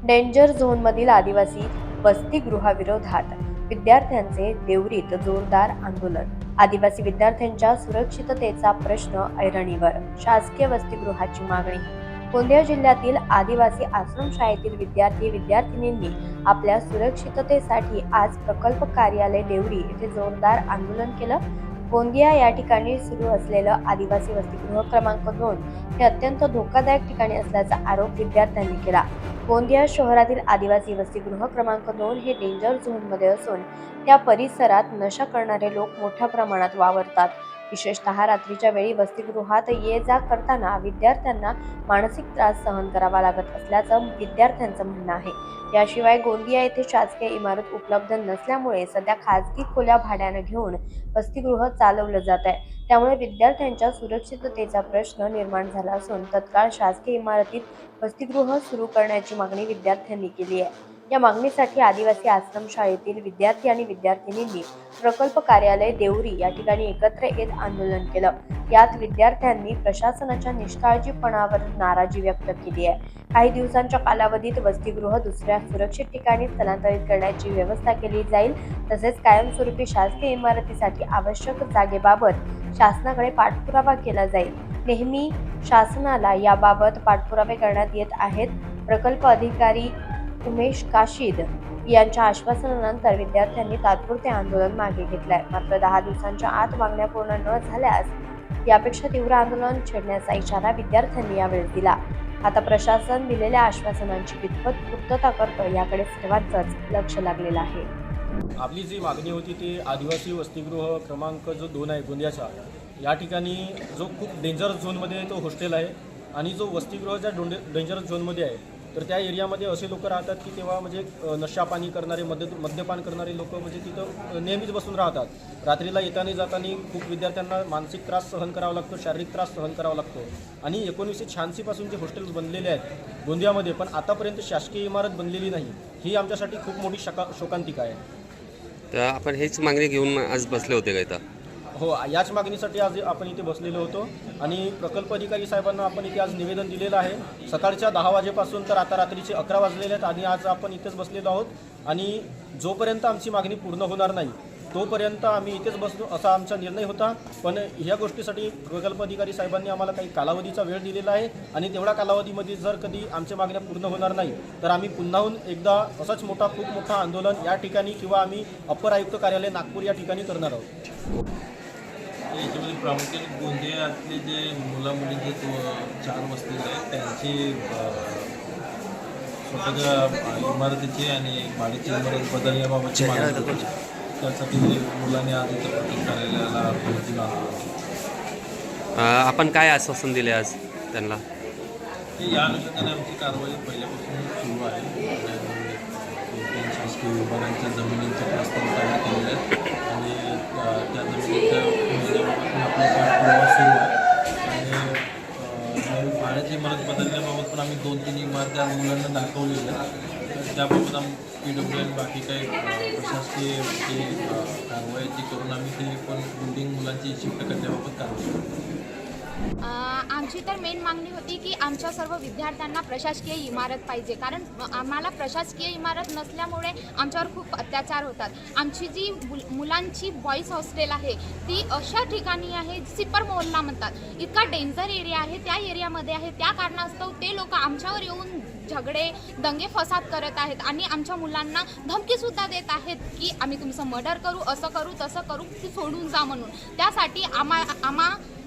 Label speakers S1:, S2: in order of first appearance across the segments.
S1: Danger झोनमधील आदिवासी वसतिगृहाविरोधात विद्यार्थ्यांचे देवरीत जोरदार आंदोलन. आदिवासी विद्यार्थ्यांच्या सुरक्षिततेचा प्रश्न ऐरणीवर. शासकीय वसतिगृहाची मागणी. गोंदिया जिल्ह्यातील आदिवासी आश्रमशाळेतील विद्यार्थी-विद्यार्थिनींनी आपल्या सुरक्षिततेसाठी आज प्रकल्प कार्यालय देवरी येथे जोरदार आंदोलन केलं. गोंदिया या ठिकाणी सुरू असलेलं आदिवासी वसतिगृह क्रमांक 2 हे अत्यंत धोकादायक ठिकाणी असल्याचा आरोप विद्यार्थ्यांनी केला. गोंदिया शहरातील आदिवासी वसतिगृह क्रमांक 2 हे डेंजर झोनमध्ये असून त्या परिसरात नशा करणारे लोक मोठ्या प्रमाणात वावरतात. विशेषतः रात्रीच्या वेळी वसतिगृहात ये जा करताना विद्यार्थ्यांना मानसिक त्रास सहन करावा लागत असल्याचं विद्यार्थ्यांचं म्हणणं आहे. याशिवाय गोंदिया येथे शासकीय इमारत उपलब्ध नसल्यामुळे सध्या खासगी खोल्या भाड्याने घेऊन वसतिगृह चालवलं जात आहे. त्यामुळे विद्यार्थ्यांच्या सुरक्षिततेचा प्रश्न निर्माण झाला असून तत्काळ शासकीय इमारतीत वसतिगृह सुरू करण्याची मागणी विद्यार्थ्यांनी केली आहे. या मागणीसाठी आदिवासी आश्रमशाळेतील विद्यार्थी आणि विद्यार्थिनींनी प्रकल्प कार्यालय देवरी या ठिकाणी एकत्र येत आंदोलन केलं. यात विद्यार्थ्यांनी प्रशासनाच्या निष्काळजीपणावर नाराजी व्यक्त केली आहे. काही दिवसांच्या कालावधीत वसतिगृह दुसऱ्या सुरक्षित ठिकाणी स्थलांतरित करण्याची व्यवस्था केली जाईल. तसेच कायमस्वरूपी शासकीय इमारतीसाठी आवश्यक जागेबाबत शासनाकडे पाठपुरावा केला जाईल. नेहमी शासनाला याबाबत पाठपुरावे करण्यात येत आहेत. प्रकल्प अधिकारी उमेश काशीद यांच्या आश्वासनानंतर विद्यार्थ्यांनी तात्पुरते आंदोलन मागे घेतलंय. मात्र 10 दिवसांच्या आत मागण्या पूर्ण न झाल्यास यापेक्षा तीव्र आंदोलन छेडण्याचा इशारा विद्यार्थ्यांनी यावेळी दिला. आता प्रशासन दिलेल्या आश्वासनांची कितपत पूर्तता करतं याकडे सर्वांचंच लक्ष लागलेलं आहे.
S2: आपली जी मागणी होती ती आदिवासी वसतिगृह क्रमांक जो 2 आहे गोंदियाचा, या ठिकाणी जो खूप डेंजर झोनमध्ये तो हॉस्टेल आहे आणि जो वसतिगृह ज्या डेंजर झोनमध्ये आहे तर त्या एरियामध्ये असे लोक राहतात की तेव्हा म्हणजे नशापानी करणारे मद्यपान करणारे लोक म्हणजे तिथं नेहमीच बसून राहतात. रात्रीला येताना जाताना खूप विद्यार्थ्यांना मानसिक त्रास सहन करावा लागतो, शारीरिक त्रास सहन करावा लागतो. आणि 1986 पासून जे हॉस्टेल्स बनलेले आहेत गोंदियामध्ये पण आतापर्यंत शासकीय इमारत बनलेली नाही, ही आमच्यासाठी खूप मोठी शोकांतिका आहे.
S3: तर आपण हेच मागणी घेऊन आज बसले होते का इथं?
S2: हो, याच मागणीसाठी आज आपण इथे बसलेलो होतो आणि प्रकल्प अधिकारी साहेबांना आपण इथे आज निवेदन दिलेलं आहे. सकाळच्या 10 वाजेपासून तर आता रात्रीचे 11 वाजलेले आहेत आणि आज आपण इथेच बसलेलो आहोत. आणि जोपर्यंत आमची मागणी पूर्ण होणार नाही तोपर्यंत आम्ही इथेच बसलो असा आमचा निर्णय होता. पण ह्या गोष्टीसाठी प्रकल्प अधिकारी साहेबांनी आम्हाला काही कालावधीचा वेळ दिलेला आहे आणि तेवढ्या कालावधीमध्ये जर कधी आमच्या मागण्या पूर्ण होणार नाही तर आम्ही पुन्हाहून एकदा असाच खूप मोठा आंदोलन या ठिकाणी किंवा आम्ही अप्पर आयुक्त कार्यालय नागपूर या ठिकाणी करणार आहोत.
S4: याच्यामध्ये प्रामुख्याने गोंदियातले जे मुला-मुलींचे 4 वस्ती आहेत त्यांची स्वतःच्या इमारतीची आणि भाड्याची इमारत बदलण्याबाबतची मागणी होती. त्यासाठी मुलांनी आज इथं प्रकल्प कार्यालयाला भेट दिला.
S3: आपण काय आश्वासन दिले आज त्यांना?
S4: या अनुषंगाने आमची कारवाई पहिल्यापासून सुरू आहे. शासकीय विभागांच्या जमिनींचे प्रस्ताव तयार केलेले आहेत आणि त्या जमिनीच्या मिळण्याबाबत आपला पाठपुरावा सुरू आहे. आणि भाड्याची इमारत बदलण्याबाबत पण आम्ही 2-3 इमारती आज मुलांना दाखवलेल्या आहेत. त्याबाबत आम्ही PW आणि बाकी काही प्रशासकीय जी कारवाई ती करून आम्ही ती पण बिल्डिंग मुलांची शिफ्ट करण्याबाबत कारवाई करू.
S5: आमची तर मेन मागणी होती की आमच्या सर्व विद्यार्थ्यांना प्रशासकीय इमारत पाहिजे, कारण आम्हाला प्रशासकीय इमारत नसल्यामुळे आमच्यावर खूप अत्याचार होतात. आमची जी मुलांची बॉईज हॉस्टेल आहे ती अशा ठिकाणी आहे, सिपर मोहल्ला म्हणतात, इतका डेंजर एरिया आहे, त्या एरियामध्ये आहे. त्या कारणास्तव ते लोक आमच्यावर येऊन झगडे दंगे फसाद करत आहेत आणि आमच्या मुलांना धमकीसुद्धा देत आहेत की आम्ही तुमचं मर्डर करू, असं करू, तसं करू, की सोडून जा म्हणून. त्यासाठी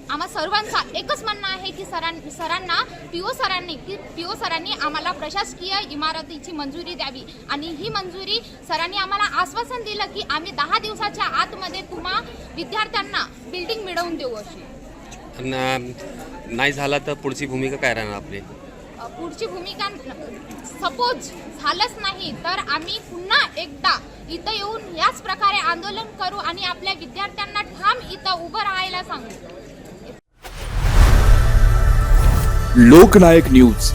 S5: आम्हा सर्वांचा एकच म्हणणं आहे की सरांना पीओ सरांनी आम्हाला प्रशासकीय इमारतीची मंजुरी द्यावी आणि ही मंजुरी सरांनी आम्हाला आश्वासन दिलं की आम्ही 10 दिवसाच्या आतमध्ये तुम्हा विद्यार्थ्यांना बिल्डिंग मिळवून देऊ. अशी
S3: नाही झाला तर पुढची भूमिका काय राहणार आपली?
S5: पुढची भूमिका सपोज झालंच नाही तर आम्ही पुन्हा एकदा इथं येऊन याच प्रकारे आंदोलन करू आणि आपल्या विद्यार्थ्यांना ठाम इथं उभं राहायला सांगू.
S6: लोकनायक न्यूज